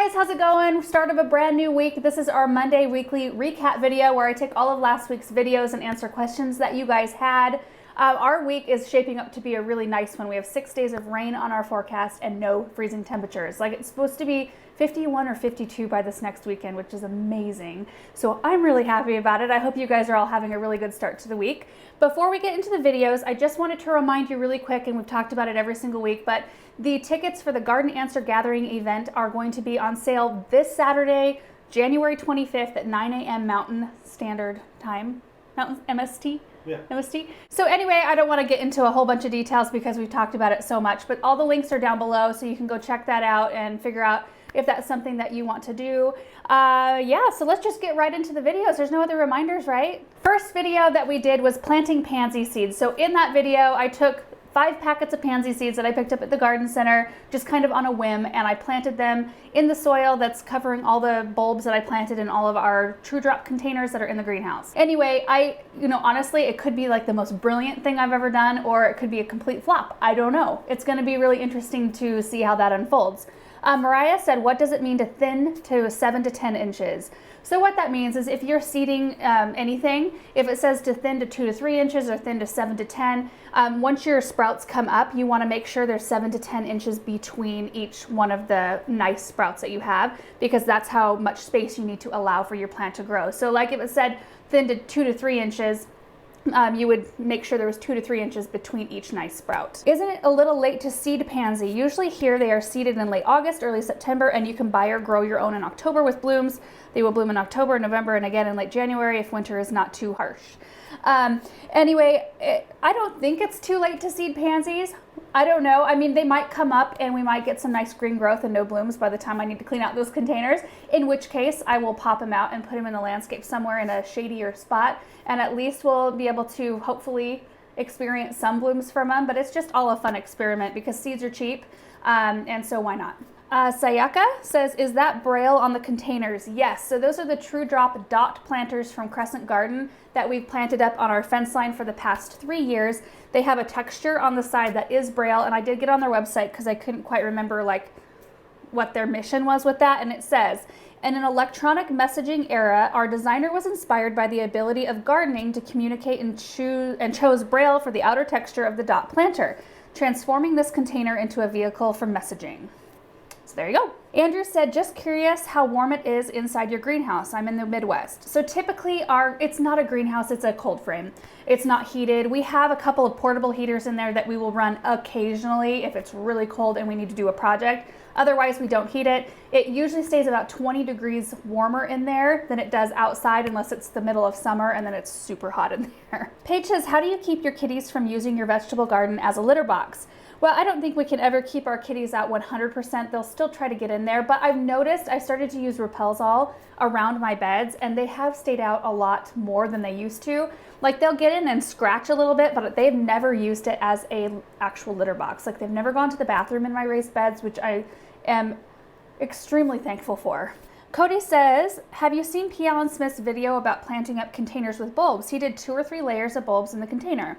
guys, how's it going? Start of a brand new week. This is our Monday weekly recap video where I take all of last week's videos and answer questions that you guys had. Our week is shaping up to be a really nice one. We have 6 days of rain on our forecast and no freezing temperatures. Like, it's supposed to be 51 or 52 by this next weekend, which is amazing. So I'm really happy about it. I hope you guys are all having a really good start to the week. Before we get into the videos, I just wanted to remind you really quick, and we've talked about it every single week, but the tickets for the Garden Answer Gathering event are going to be on sale this Saturday, January 25th at 9 a.m. Mountain Standard Time. Mountain MST? Yeah. MST. So anyway, I don't want to get into a whole bunch of details because we've talked about it so much, but all the links are down below so you can go check that out and figure out if that's something that you want to do. Yeah, so let's just get right into the videos. There's no other reminders, right? First video that we did was planting pansy seeds. So in that video, I took 5 packets of pansy seeds that I picked up at the garden center, just kind of on a whim, and I planted them in the soil that's covering all the bulbs that I planted in all of our True Drop containers that are in the greenhouse. Anyway, honestly, it could be like the most brilliant thing I've ever done, or it could be a complete flop. I don't know. It's gonna be really interesting to see how that unfolds. Mariah said, what does it mean to thin to 7 to 10 inches? So what that means is if you're seeding anything, if it says to thin to 2 to 3 inches or thin to 7 to 10, once your sprouts come up, you want to make sure there's 7 to 10 inches between each one of the nice sprouts that you have, because that's how much space you need to allow for your plant to grow. So like if it said thin to 2 to 3 inches, you would make sure there was 2 to 3 inches between each nice sprout. Isn't it a little late to seed pansy? Usually here they are seeded in late August, early September, and you can buy or grow your own in October with blooms. They will bloom in October, November, and again in late January if winter is not too harsh. Anyway, I don't think it's too late to seed pansies. I don't know. I mean, they might come up and we might get some nice green growth and no blooms by the time I need to clean out those containers, in which case I will pop them out and put them in the landscape somewhere in a shadier spot, and at least we'll be able to hopefully experience some blooms from them. But it's just all a fun experiment because seeds are cheap, and so why not? Sayaka says, is that braille on the containers? Yes, so those are the True Drop dot planters from Crescent Garden that we've planted up on our fence line for the past 3 years. They have a texture on the side that is braille, and I did get on their website because I couldn't quite remember like what their mission was with that, and it says, in an electronic messaging era, our designer was inspired by the ability of gardening to communicate and chose braille for the outer texture of the dot planter, transforming this container into a vehicle for messaging. So there you go. Andrew said, just curious how warm it is inside your greenhouse. I'm in the Midwest. So typically it's not a greenhouse, it's a cold frame. It's not heated. We have a couple of portable heaters in there that we will run occasionally if it's really cold and we need to do a project. Otherwise, we don't heat it. It usually stays about 20 degrees warmer in there than it does outside, unless it's the middle of summer and then it's super hot in there. Paige says, how do you keep your kitties from using your vegetable garden as a litter box? Well, I don't think we can ever keep our kitties out 100%. They'll still try to get in there, but I've noticed I started to use Repels-All around my beds, and they have stayed out a lot more than they used to. Like, they'll get in and scratch a little bit, but they've never used it as a actual litter box. Like, they've never gone to the bathroom in my raised beds, which I am extremely thankful for. Cody says, have you seen P. Allen Smith's video about planting up containers with bulbs? He did 2 or 3 layers of bulbs in the container.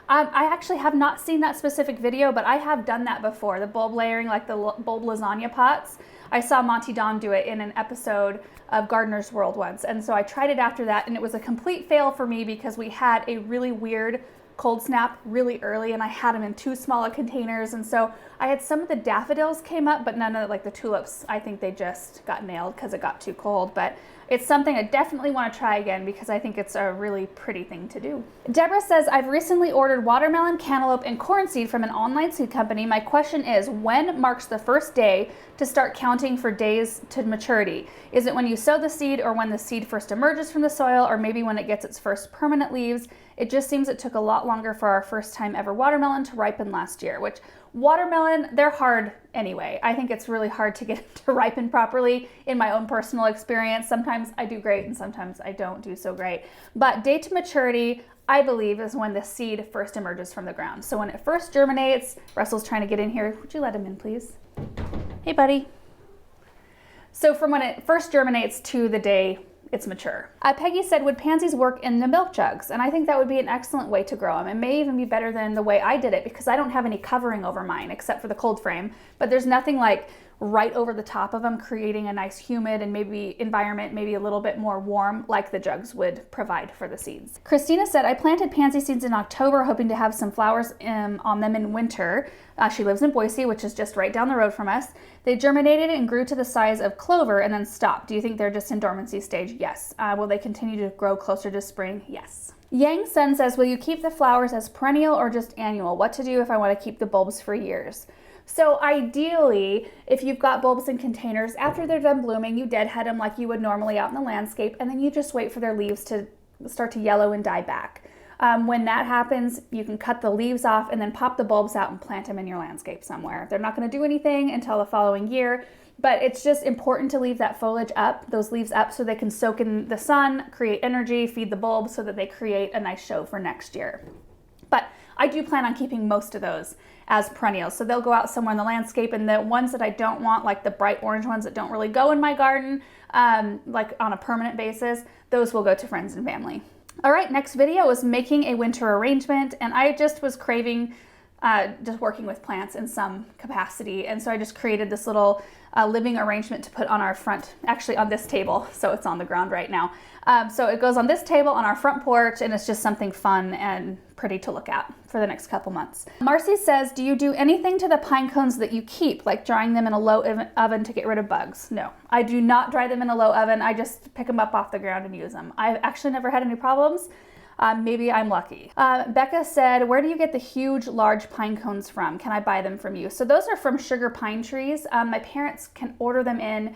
I actually have not seen that specific video, but I have done that before, the bulb layering, like the bulb lasagna pots. I saw Monty Don do it in an episode of Gardener's World once, and so I tried it after that, and it was a complete fail for me because we had a really weird cold snap really early, and I had them in too small of containers, and so I had some of the daffodils came up, but none of like the tulips. I think they just got nailed because it got too cold, but it's something I definitely want to try again because I think it's a really pretty thing to do. Deborah says, I've recently ordered watermelon, cantaloupe, and corn seed from an online seed company. My question is, when marks the first day to start counting for days to maturity? Is it when you sow the seed, or when the seed first emerges from the soil, or maybe when it gets its first permanent leaves? It just seems it took a lot longer for our first time ever watermelon to ripen last year, which watermelon, they're hard anyway. I think it's really hard to get to ripen properly in my own personal experience. Sometimes I do great and sometimes I don't do so great. But day to maturity, I believe, is when the seed first emerges from the ground. So when it first germinates, Russell's trying to get in here. Would you let him in, please? Hey, buddy. So from when it first germinates to the day it's mature. Peggy said, would pansies work in the milk jugs? And I think that would be an excellent way to grow them. It may even be better than the way I did it because I don't have any covering over mine except for the cold frame. But there's nothing like right over the top of them, creating a nice humid and maybe environment, maybe a little bit more warm, like the jugs would provide for the seeds. Christina said, I planted pansy seeds in October, hoping to have some flowers on them in winter. She lives in Boise, which is just right down the road from us. They germinated and grew to the size of clover and then stopped. Do you think they're just in dormancy stage? Yes. Will they continue to grow closer to spring? Yes. Yang Sun says, will you keep the flowers as perennial or just annual? What to do if I want to keep the bulbs for years? So ideally, if you've got bulbs in containers, after they're done blooming, you deadhead them like you would normally out in the landscape, and then you just wait for their leaves to start to yellow and die back. When that happens, you can cut the leaves off and then pop the bulbs out and plant them in your landscape somewhere. They're not going to do anything until the following year, but it's just important to leave that foliage up, those leaves up, so they can soak in the sun, create energy, feed the bulbs so that they create a nice show for next year. But I do plan on keeping most of those as perennials. So they'll go out somewhere in the landscape, and the ones that I don't want, like the bright orange ones that don't really go in my garden, like on a permanent basis, those will go to friends and family. All right, next video is making a winter arrangement, and I just was craving just working with plants in some capacity, and so I just created this little living arrangement to put on our front, actually on this table, so it's on the ground right now. So it goes on this table on our front porch, and it's just something fun and pretty to look at for the next couple months. Marcy says, do you do anything to the pine cones that you keep, like drying them in a low oven to get rid of bugs? No, I do not dry them in a low oven. I just pick them up off the ground and use them. I've actually never had any problems. Maybe I'm lucky. Becca said, where do you get the huge, large pine cones from? Can I buy them from you? So those are from sugar pine trees. My parents can order them in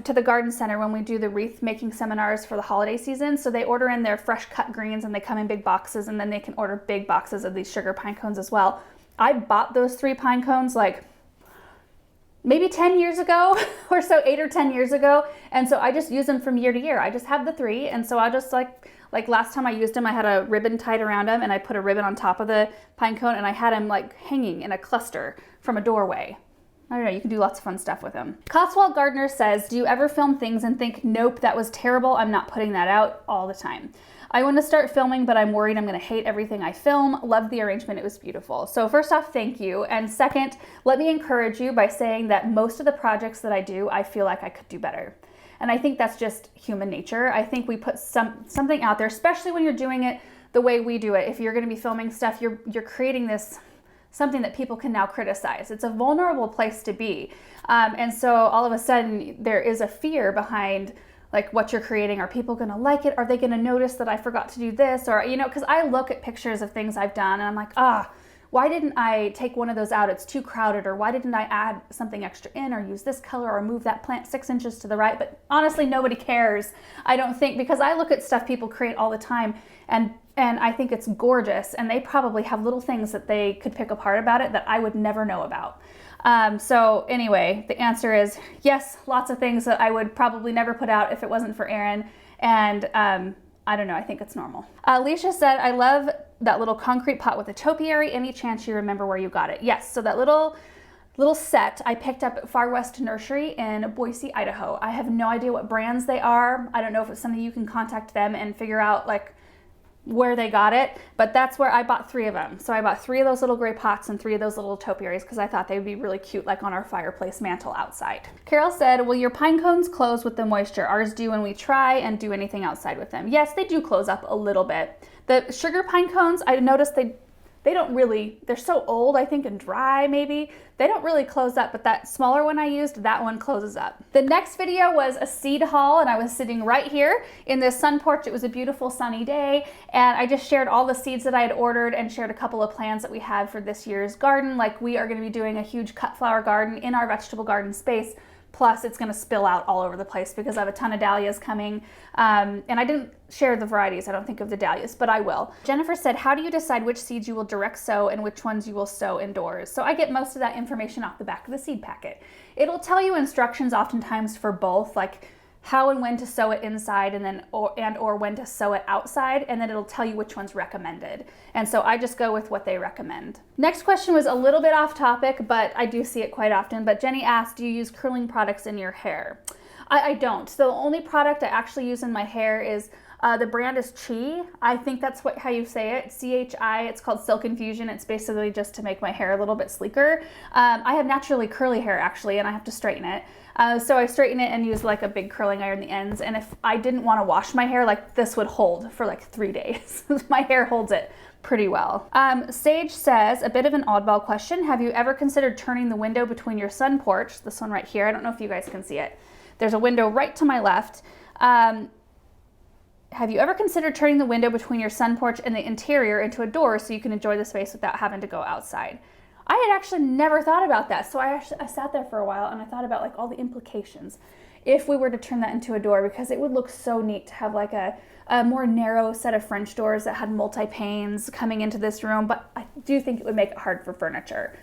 to the garden center when we do the wreath making seminars for the holiday season. So they order in their fresh cut greens, and they come in big boxes, and then they can order big boxes of these sugar pine cones as well. I bought those 3 pine cones like maybe 10 years ago or so, 8 or 10 years ago. And so I just use them from year to year. I just have the 3. And so I just like last time I used them, I had a ribbon tied around them, and I put a ribbon on top of the pine cone, and I had them like hanging in a cluster from a doorway. I don't know, you can do lots of fun stuff with them. Cotswold Gardner says, do you ever film things and think, nope, that was terrible, I'm not putting that out? All the time. I want to start filming, but I'm worried I'm going to hate everything I film. Loved the arrangement, it was beautiful. So first off, thank you. And second, let me encourage you by saying that most of the projects that I do, I feel like I could do better. And I think that's just human nature. I think we put something out there, especially when you're doing it the way we do it. If you're going to be filming stuff, you're creating this something that people can now criticize. It's a vulnerable place to be. And so all of a sudden there is a fear behind like what you're creating. Are people going to like it? Are they going to notice that I forgot to do this? Or, you know, because I look at pictures of things I've done and I'm like, why didn't I take one of those out? It's too crowded. Or why didn't I add something extra in, or use this color, or move that plant 6 inches to the right? But honestly, nobody cares, I don't think, because I look at stuff people create all the time, and I think it's gorgeous, and they probably have little things that they could pick apart about it that I would never know about. So anyway, the answer is yes, lots of things that I would probably never put out if it wasn't for Erin, and I don't know, I think it's normal. Alicia said, I love that little concrete pot with a topiary. Any chance you remember where you got it? Yes, so that little set I picked up at Far West Nursery in Boise, Idaho. I have no idea what brands they are. I don't know if it's something you can contact them and figure out like where they got it, but that's where I bought 3 of them. So I bought 3 of those little gray pots and 3 of those little topiaries because I thought they would be really cute, like on our fireplace mantle outside. Carol said, will your pine cones close with the moisture? Ours do when we try and do anything outside with them. Yes, they do close up a little bit. The sugar pine cones, I noticed they don't really, they're so old, I think, and dry maybe. They don't really close up, but that smaller one I used, that one closes up. The next video was a seed haul, and I was sitting right here in this sun porch. It was a beautiful sunny day, and I just shared all the seeds that I had ordered and shared a couple of plans that we had for this year's garden. Like, we are going to be doing a huge cut flower garden in our vegetable garden space. Plus, it's going to spill out all over the place because I have a ton of dahlias coming. And I didn't share the varieties, I don't think, of the dahlias, but I will. Jennifer said, how do you decide which seeds you will direct sow and which ones you will sow indoors? So I get most of that information off the back of the seed packet. It'll tell you instructions oftentimes for both, like how and when to sow it inside, and then or when to sow it outside, and then it'll tell you which one's recommended. And so I just go with what they recommend. Next question was a little bit off topic, but I do see it quite often. But Jenny asked, do you use curling products in your hair? I don't. So the only product I actually use in my hair is the brand is Chi. I think that's how you say it, CHI. It's called Silk Infusion. It's basically just to make my hair a little bit sleeker. I have naturally curly hair actually, and I have to straighten it. So I straighten it and use like a big curling iron on the ends. And if I didn't want to wash my hair, like this would hold for like 3 days. My hair holds it pretty well. Sage says, a bit of an oddball question. Have you ever considered turning the window between your sun porch, this one right here, I don't know if you guys can see it. There's a window right to my left. Have you ever considered turning the window between your sun porch and the interior into a door so you can enjoy the space without having to go outside? I had actually never thought about that. So I sat there for a while and I thought about like all the implications if we were to turn that into a door, because it would look so neat to have like a more narrow set of French doors that had multi-panes coming into this room. But I do think it would make it hard for furniture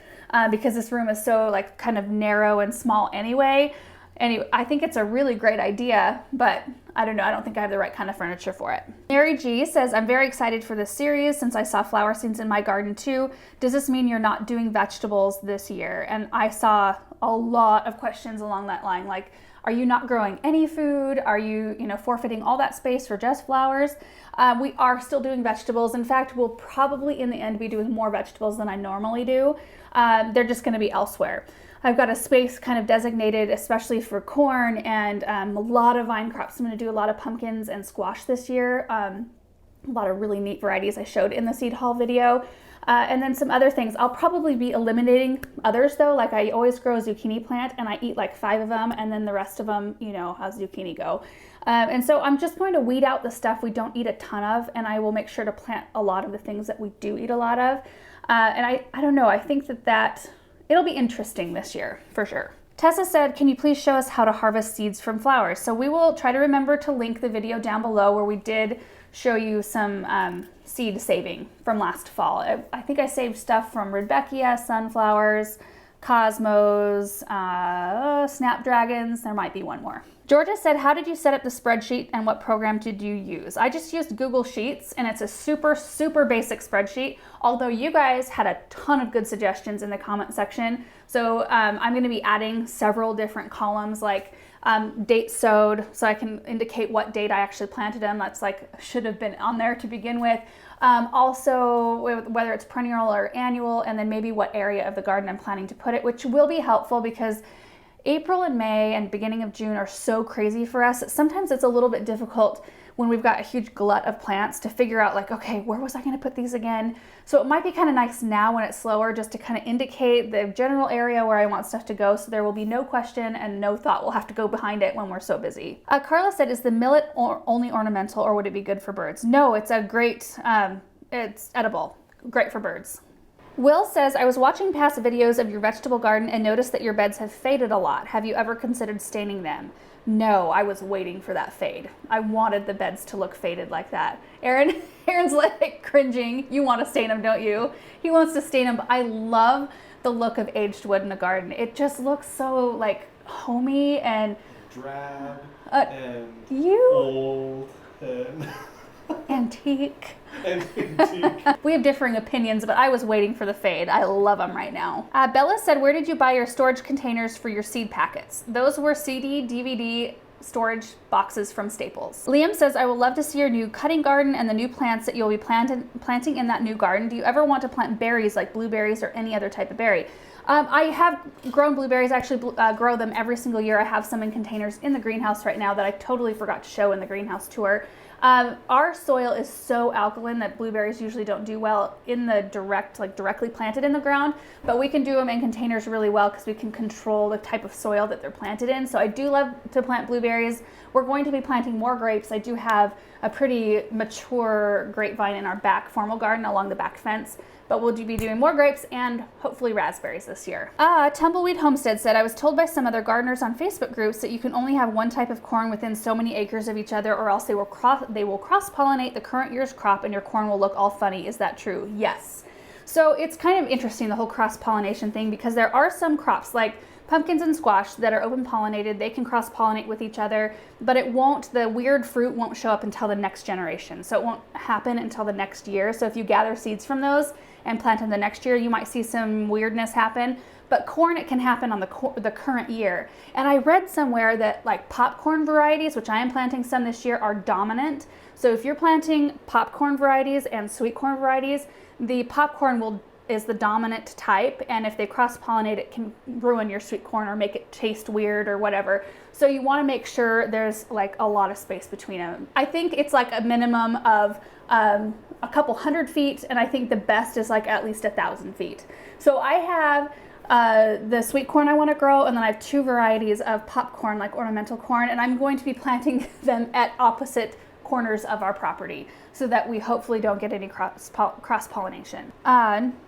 because this room is so like kind of narrow and small anyway. Anyway, I think it's a really great idea, but I don't know. I don't think I have the right kind of furniture for it. Mary G says, I'm very excited for this series since I saw flower scenes in my garden too. Does this mean you're not doing vegetables this year? And I saw a lot of questions along that line, like, are you not growing any food? Are you, forfeiting all that space for just flowers? We are still doing vegetables. In fact, we'll probably in the end be doing more vegetables than I normally do. They're just going to be elsewhere. I've got a space kind of designated especially for corn and a lot of vine crops. I'm going to do a lot of pumpkins and squash this year. A lot of really neat varieties I showed in the seed haul video. And then some other things. I'll probably be eliminating others though. Like I always grow a zucchini plant and I eat like 5 of them, and then the rest of them, how zucchini go. And so I'm just going to weed out the stuff we don't eat a ton of, and I will make sure to plant a lot of the things that we do eat a lot of. And I don't know, I think that it'll be interesting this year for sure. Tessa said, can you please show us how to harvest seeds from flowers? So we will try to remember to link the video down below where we did show you some seed saving from last fall. I think I saved stuff from Rudbeckia, sunflowers, cosmos, snapdragons. There might be one more. Georgia said, how did you set up the spreadsheet and what program did you use? I just used Google Sheets, and it's a super, super basic spreadsheet, although you guys had a ton of good suggestions in the comment section. So I'm going to be adding several different columns, like date sowed, so I can indicate what date I actually planted them. That's like should have been on there to begin with. Also, whether it's perennial or annual, and then maybe what area of the garden I'm planning to put it, which will be helpful because April and May and beginning of June are so crazy for us. Sometimes it's a little bit difficult when we've got a huge glut of plants to figure out like, okay, where was I going to put these again? So it might be kind of nice now when it's slower just to kind of indicate the general area where I want stuff to go, so there will be no question and no thought will have to go behind it when we're so busy. Carla said, is the millet only ornamental or would it be good for birds? No, it's a great, it's edible, great for birds. Will says, I was watching past videos of your vegetable garden and noticed that your beds have faded a lot. Have you ever considered staining them? No, I was waiting for that fade. I wanted the beds to look faded like that. Aaron's like cringing. You want to stain them, don't you? He wants to stain them, but I love the look of aged wood in a garden. It just looks so like homey and drab and old and antique. We have differing opinions, but I was waiting for the fade. I love them right now. Bella said, where did you buy your storage containers for your seed packets? Those were CD, DVD storage boxes from Staples. Liam says, I would love to see your new cutting garden and the new plants that you'll be planting in that new garden. Do you ever want to plant berries like blueberries or any other type of berry? I have grown blueberries. I actually grow them every single year. I have some in containers in the greenhouse right now that I totally forgot to show in the greenhouse tour. Our soil is so alkaline that blueberries usually don't do well in the directly planted in the ground, but we can do them in containers really well because we can control the type of soil that they're planted in. So I do love to plant blueberries. We're going to be planting more grapes. I do have a pretty mature grapevine in our back formal garden along the back fence, but we'll be doing more grapes and hopefully raspberries this year. Tumbleweed Homestead said, I was told by some other gardeners on Facebook groups that you can only have one type of corn within so many acres of each other, or else they will cross-pollinate the current year's crop and your corn will look all funny. Is that true? Yes. So it's kind of interesting, the whole cross-pollination thing, because there are some crops like pumpkins and squash that are open pollinated. They can cross-pollinate with each other, but the weird fruit won't show up until the next generation. So it won't happen until the next year. So if you gather seeds from those and plant them the next year, you might see some weirdness happen. but corn, it can happen on the current year. And I read somewhere that like popcorn varieties, which I am planting some this year, are dominant. So if you're planting popcorn varieties and sweet corn varieties, the popcorn is the dominant type, and if they cross-pollinate, it can ruin your sweet corn or make it taste weird or whatever. So you want to make sure there's like a lot of space between them. I think it's like a minimum of a couple 100 feet, and I think the best is like at least 1,000 feet. So I have the sweet corn I want to grow, and then I have 2 varieties of popcorn, like ornamental corn, and I'm going to be planting them at opposite corners of our property so that we hopefully don't get any cross-pollination.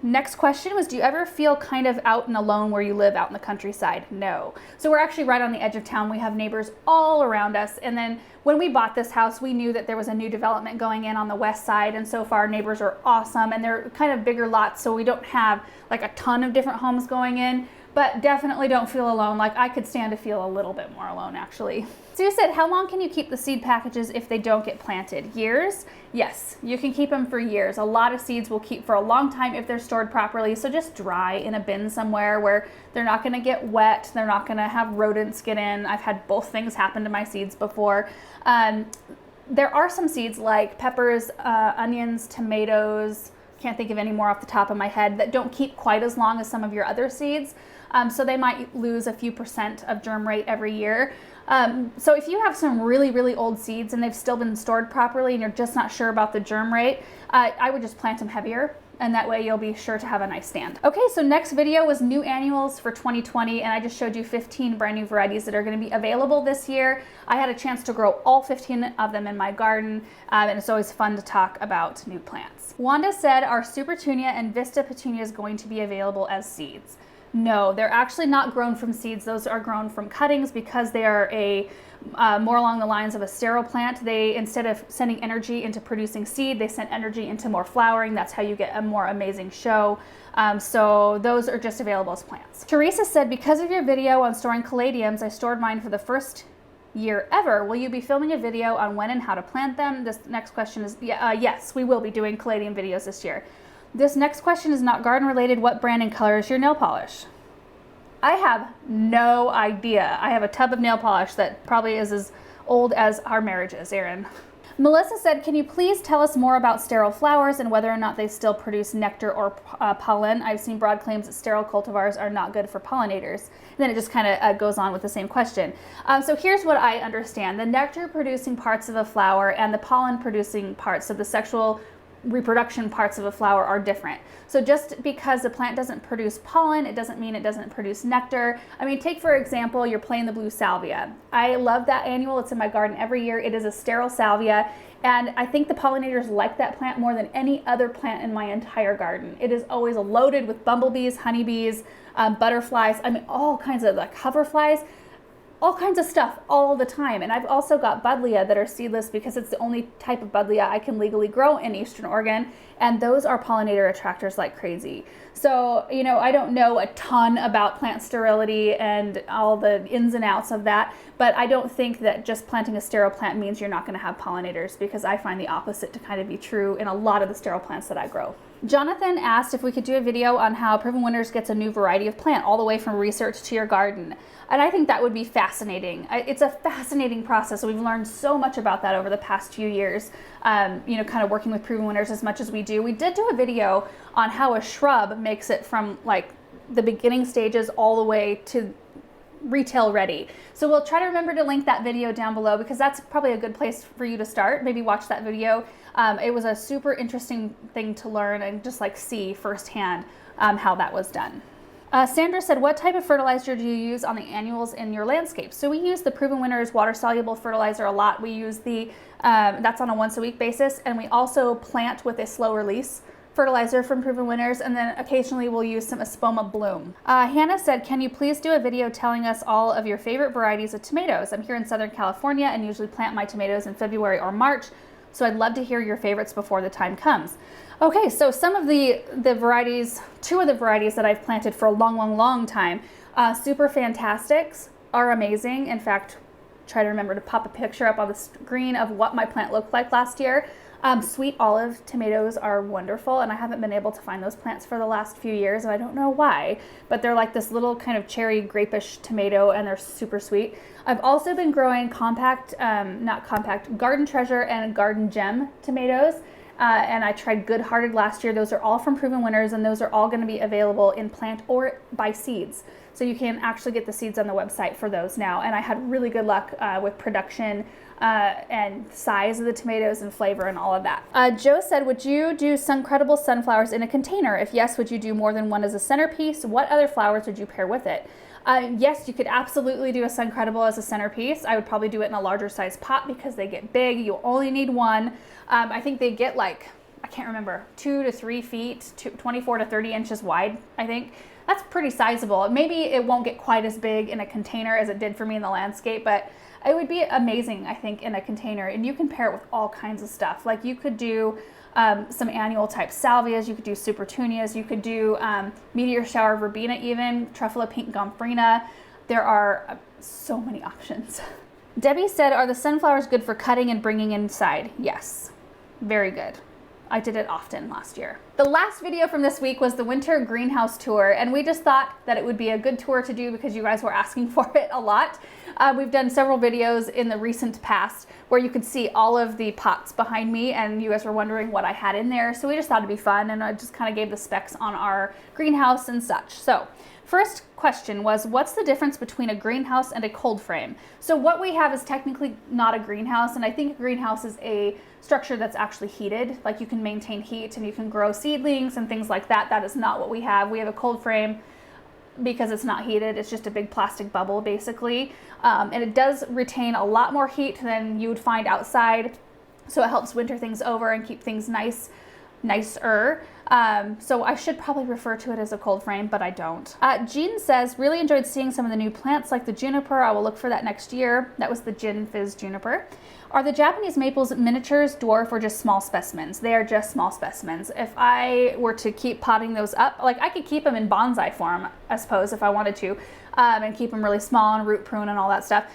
Next question was, do you ever feel kind of out and alone where you live out in the countryside? No. So we're actually right on the edge of town. We have neighbors all around us. And then when we bought this house, we knew that there was a new development going in on the west side. And so far, neighbors are awesome, and they're kind of bigger lots, so we don't have like a ton of different homes going in. But definitely don't feel alone. Like, I could stand to feel a little bit more alone, actually. Sue said, how long can you keep the seed packages if they don't get planted? Years? Yes, you can keep them for years. A lot of seeds will keep for a long time if they're stored properly. So just dry in a bin somewhere where they're not going to get wet. They're not going to have rodents get in. I've had both things happen to my seeds before. There are some seeds like peppers, onions, tomatoes, can't think of any more off the top of my head, that don't keep quite as long as some of your other seeds. So they might lose a few % of germ rate every year. So if you have some really, really old seeds and they've still been stored properly and you're just not sure about the germ rate, I would just plant them heavier, and that way you'll be sure to have a nice stand. Okay, so next video was new annuals for 2020, and I just showed you 15 brand new varieties that are going to be available this year. I had a chance to grow all 15 of them in my garden, and it's always fun to talk about new plants. Wanda said, are Super Petunia and Vista Petunias going to be available as seeds? No, they're actually not grown from seeds. Those are grown from cuttings because they are more along the lines of a sterile plant. They, instead of sending energy into producing seed, they send energy into more flowering. That's how you get a more amazing show. So those are just available as plants. Teresa said, because of your video on storing caladiums, I stored mine for the first year ever. Will you be filming a video on when and how to plant them? This next question is, yes, we will be doing caladium videos this year. This next question is not garden related. What brand and color is your nail polish? I have no idea. I have a tub of nail polish that probably is as old as our marriage is, Erin. Melissa said, can you please tell us more about sterile flowers and whether or not they still produce nectar or pollen? I've seen broad claims that sterile cultivars are not good for pollinators. And then it just kind of goes on with the same question. So here's what I understand. The nectar producing parts of a flower and the pollen producing parts, so the sexual reproduction parts of a flower, are different. So just because the plant doesn't produce pollen, it doesn't mean it doesn't produce nectar. I mean, take for example your plain the blue salvia. I love that annual. It's in my garden every year. It is a sterile salvia, and I think the pollinators like that plant more than any other plant in my entire garden. It is always loaded with bumblebees, honeybees, butterflies, I mean all kinds of like hoverflies, all kinds of stuff all the time. And I've also got buddleia that are seedless because it's the only type of buddleia I can legally grow in Eastern Oregon, and those are pollinator attractors like crazy. So, you know, I don't know a ton about plant sterility and all the ins and outs of that, but I don't think that just planting a sterile plant means you're not going to have pollinators, because I find the opposite to kind of be true in a lot of the sterile plants that I grow. Jonathan asked if we could do a video on how Proven Winners gets a new variety of plant all the way from research to your garden. And I think that would be fascinating. It's a fascinating process. We've learned so much about that over the past few years, you know, kind of working with Proven Winners as much as we do. We did do a video on how a shrub makes it from like the beginning stages all the way to retail ready. So we'll try to remember to link that video down below, because that's probably a good place for you to start. Maybe watch that video. It was a super interesting thing to learn and just like see firsthand how that was done. Sandra said, what type of fertilizer do you use on the annuals in your landscape? So we use the Proven Winners water soluble fertilizer a lot. We use the, that's on a once a week basis. And we also plant with a slow release fertilizer from Proven Winners, and then occasionally we'll use some Espoma Bloom. Hannah said, can you please do a video telling us all of your favorite varieties of tomatoes? I'm here in Southern California and usually plant my tomatoes in February or March, so I'd love to hear your favorites before the time comes. Okay, so some of the varieties, 2 of the varieties that I've planted for a long time, Super Fantastics are amazing. In fact, try to remember to pop a picture up on the screen of what my plant looked like last year. Sweet olive tomatoes are wonderful, and I haven't been able to find those plants for the last few years, and I don't know why, but they're like this little kind of cherry grapish tomato, and they're super sweet. I've also been growing Garden Treasure and Garden Gem tomatoes, and I tried Good Hearted last year. Those are all from Proven Winners, and those are all going to be available in plant or by seeds. So you can actually get the seeds on the website for those now, and I had really good luck with production and size of the tomatoes and flavor and all of that. Joe said, would you do Suncredible sunflowers in a container? If yes, would you do more than one as a centerpiece? What other flowers would you pair with it? Yes, you could absolutely do a Suncredible as a centerpiece. I would probably do it in a larger size pot because they get big. You only need one. I think they get like, I can't remember, 2 to 3 feet, 24 to 30 inches wide, I think. That's pretty sizable. Maybe it won't get quite as big in a container as it did for me in the landscape, but it would be amazing, I think, in a container. And you can pair it with all kinds of stuff. Like you could do some annual type salvias, you could do supertunias, you could do meteor shower verbena even, truffula pink gomphrena. There are so many options. Debbie said, are the sunflowers good for cutting and bringing inside? Yes, very good. I did it often last year. The last video from this week was the winter greenhouse tour, and we just thought that it would be a good tour to do because you guys were asking for it a lot. We've done several videos in the recent past where you could see all of the pots behind me, and you guys were wondering what I had in there. So we just thought it'd be fun, and I just kind of gave the specs on our greenhouse and such. So first question was, what's the difference between a greenhouse and a cold frame? So what we have is technically not a greenhouse, and I think a greenhouse is a structure that's actually heated. Like you can maintain heat and you can grow seedlings and things like that. That is not what we have. We have a cold frame because it's not heated. It's just a big plastic bubble basically. And it does retain a lot more heat than you would find outside. So it helps winter things over and keep things nicer. So I should probably refer to it as a cold frame, but I don't. Jean says, really enjoyed seeing some of the new plants like the juniper. I will look for that next year. That was the Gin Fizz juniper. Are the Japanese maples miniatures, dwarf, or just small specimens? They are just small specimens. If I were to keep potting those up, like I could keep them in bonsai form, I suppose, if I wanted to, and keep them really small and root prune and all that stuff.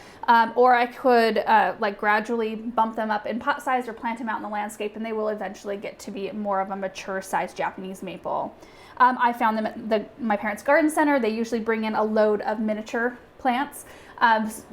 Or I could like gradually bump them up in pot size or plant them out in the landscape, and they will eventually get to be more of a mature sized Japanese maple. I found them at my parents' garden center. They usually bring in a load of miniature plants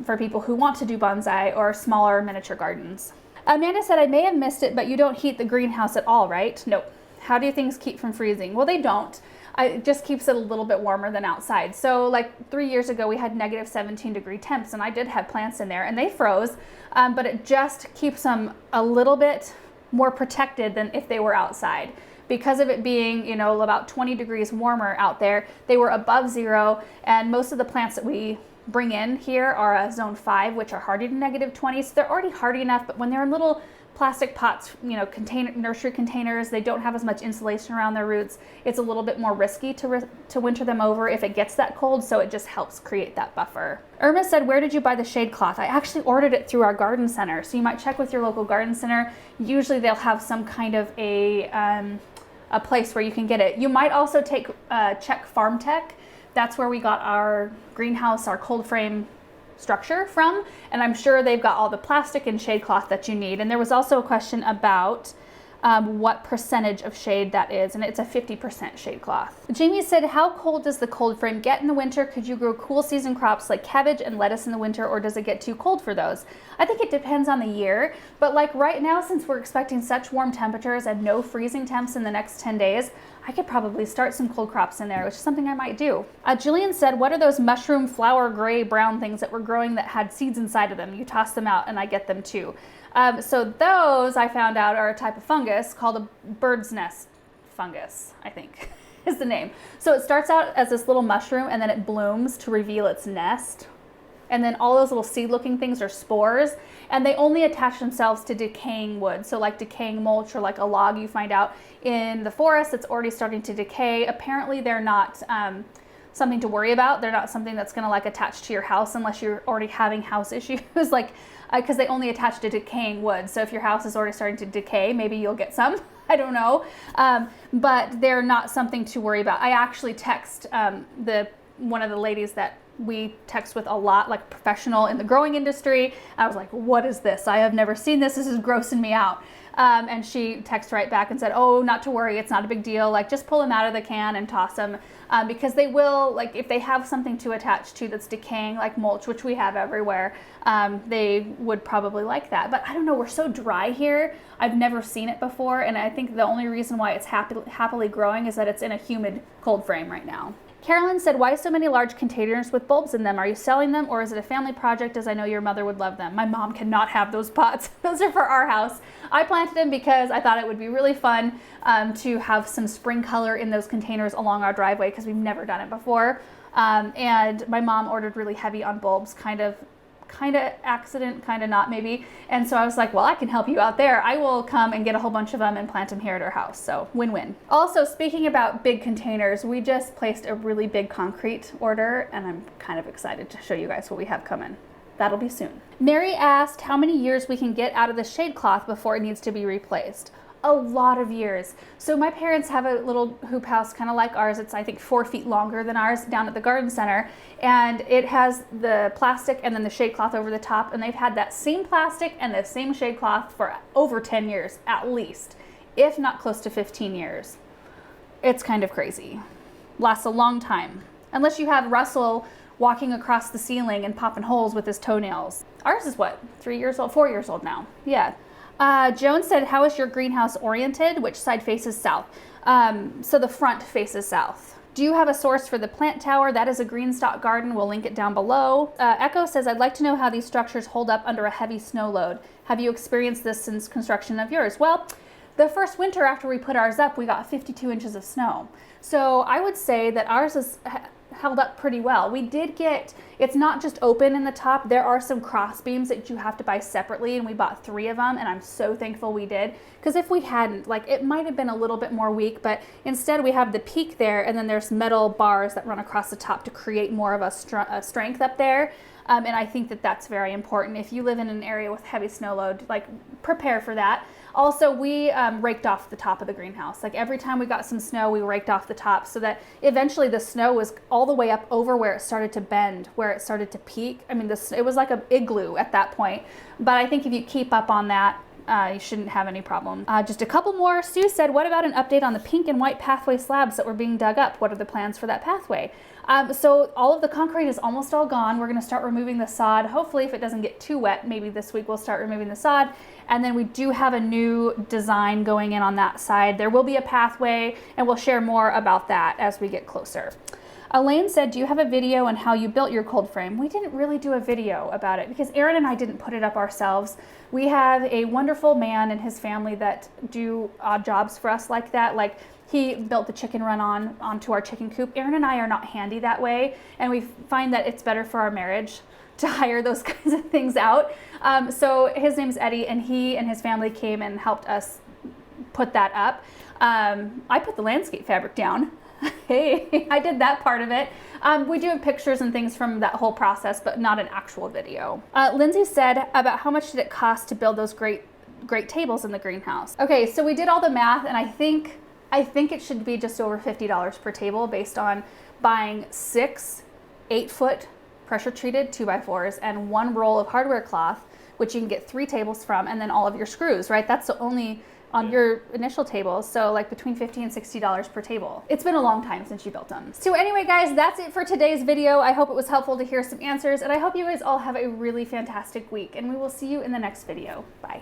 for people who want to do bonsai or smaller miniature gardens. Amanda said, I may have missed it, but you don't heat the greenhouse at all, right? Nope. How do things keep from freezing? Well, they don't. It just keeps it a little bit warmer than outside. So like 3 years ago, we had negative 17-degree temps, and I did have plants in there, and they froze, but it just keeps them a little bit more protected than if they were outside. Because of it being, you know, about 20 degrees warmer out there, they were above zero, and most of the plants that we bring in here are a zone 5, which are hardy to negative 20, so they're already hardy enough, but when they're in little plastic pots, you know, nursery containers, they don't have as much insulation around their roots. It's a little bit more risky to winter them over if it gets that cold, so it just helps create that buffer. Irma said, where did you buy the shade cloth? I actually ordered it through our garden center, so you might check with your local garden center. Usually they'll have some kind of a place where you can get it. You might also check Farm Tech. That's where we got our greenhouse, our cold frame structure from, and I'm sure they've got all the plastic and shade cloth that you need. And there was also a question about what percentage of shade that is, and it's a 50% shade cloth. Jamie said, how cold does the cold frame get in the winter? Could you grow cool season crops like cabbage and lettuce in the winter, or does it get too cold for those? I think it depends on the year, but like right now, since we're expecting such warm temperatures and no freezing temps in the next 10 days, I could probably start some cold crops in there, which is something I might do. Jillian said, what are those mushroom flower gray brown things that were growing that had seeds inside of them? You toss them out and I get them too. So those, I found out, are a type of fungus called a bird's nest fungus, I think is the name. So it starts out as this little mushroom and then it blooms to reveal its nest. And then all those little seed-looking things are spores, and they only attach themselves to decaying wood. So like decaying mulch or like a log you find out in the forest that's already starting to decay. Apparently they're not something to worry about. They're not something that's gonna like attach to your house unless you're already having house issues, like because they only attach to decaying wood. So if your house is already starting to decay, maybe you'll get some. I don't know, but they're not something to worry about. I actually text one of the ladies that we text with a lot, like professional in the growing industry. I was like, what is this? I have never seen this. This is grossing me out. And she texted right back and said, oh, not to worry. It's not a big deal. Like, just pull them out of the can and toss them, because they will, like, if they have something to attach to that's decaying, like mulch, which we have everywhere, they would probably like that. But I don't know, we're so dry here. I've never seen it before. And I think the only reason why it's happily growing is that it's in a humid cold frame right now. Carolyn said, why so many large containers with bulbs in them? Are you selling them, or is it a family project, as I know your mother would love them? My mom cannot have those pots. Those are for our house. I planted them because I thought it would be really fun to have some spring color in those containers along our driveway, because we've never done it before. And my mom ordered really heavy on bulbs, kind of accident, kind of not maybe. And so I was like, well, I can help you out there. I will come and get a whole bunch of them and plant them here at our house. So win-win. Also, speaking about big containers, we just placed a really big concrete order, and I'm kind of excited to show you guys what we have coming. That'll be soon. Mary asked how many years we can get out of the shade cloth before it needs to be replaced. A lot of years. So my parents have a little hoop house kind of like ours. It's, I think, 4 feet longer than ours, down at the garden center, and it has the plastic and then the shade cloth over the top, and they've had that same plastic and the same shade cloth for over 10 years at least, if not close to 15 years. It's kind of crazy. Lasts a long time, unless you have Russell walking across the ceiling and popping holes with his toenails. Ours is what, 3 years old, 4 years old now. Yeah. Joan said, how is your greenhouse oriented? Which side faces south? So the front faces south. Do you have a source for the plant tower? That is a green stock garden. We'll link it down below. Echo says, I'd like to know how these structures hold up under a heavy snow load. Have you experienced this since construction of yours? Well, the first winter after we put ours up, we got 52 inches of snow. So I would say that ours is held up pretty well. We did get, it's not just open in the top, there are some cross beams that you have to buy separately, and we bought 3 of them, and I'm so thankful we did, because if we hadn't, like, it might have been a little bit more weak, but instead we have the peak there, and then there's metal bars that run across the top to create more of a strength up there. And I think that that's very important. If you live in an area with heavy snow load, like, prepare for that. Also, we raked off the top of the greenhouse. Like, every time we got some snow, we raked off the top, so that eventually the snow was all the way up over where it started to bend, where it started to peak. I mean, it was like an igloo at that point. But I think if you keep up on that, you shouldn't have any problem. Just a couple more. Sue said, what about an update on the pink and white pathway slabs that were being dug up? What are the plans for that pathway? So all of the concrete is almost all gone. We're going to start removing the sod. Hopefully, if it doesn't get too wet, maybe this week we'll start removing the sod. And then we do have a new design going in on that side. There will be a pathway, and we'll share more about that as we get closer. Elaine said, do you have a video on how you built your cold frame? We didn't really do a video about it because Aaron and I didn't put it up ourselves. We have a wonderful man and his family that do odd jobs for us like that. Like, he built the chicken run onto our chicken coop. Aaron and I are not handy that way, and we find that it's better for our marriage to hire those kinds of things out. So his name's Eddie, and he and his family came and helped us put that up. I put the landscape fabric down. Hey, I did that part of it. We do have pictures and things from that whole process, but not an actual video. Lindsay said, about how much did it cost to build those great tables in the greenhouse? Okay, so we did all the math, and I think it should be just over $50 per table based on buying 6 8-foot pressure treated 2x4s and 1 roll of hardware cloth, which you can get 3 tables from, and then all of your screws, right? That's the only on your initial tables, so like between $50 and $60 per table. It's been a long time since you built them. So anyway, guys, that's it for today's video. I hope it was helpful to hear some answers, and I hope you guys all have a really fantastic week, and we will see you in the next video. Bye.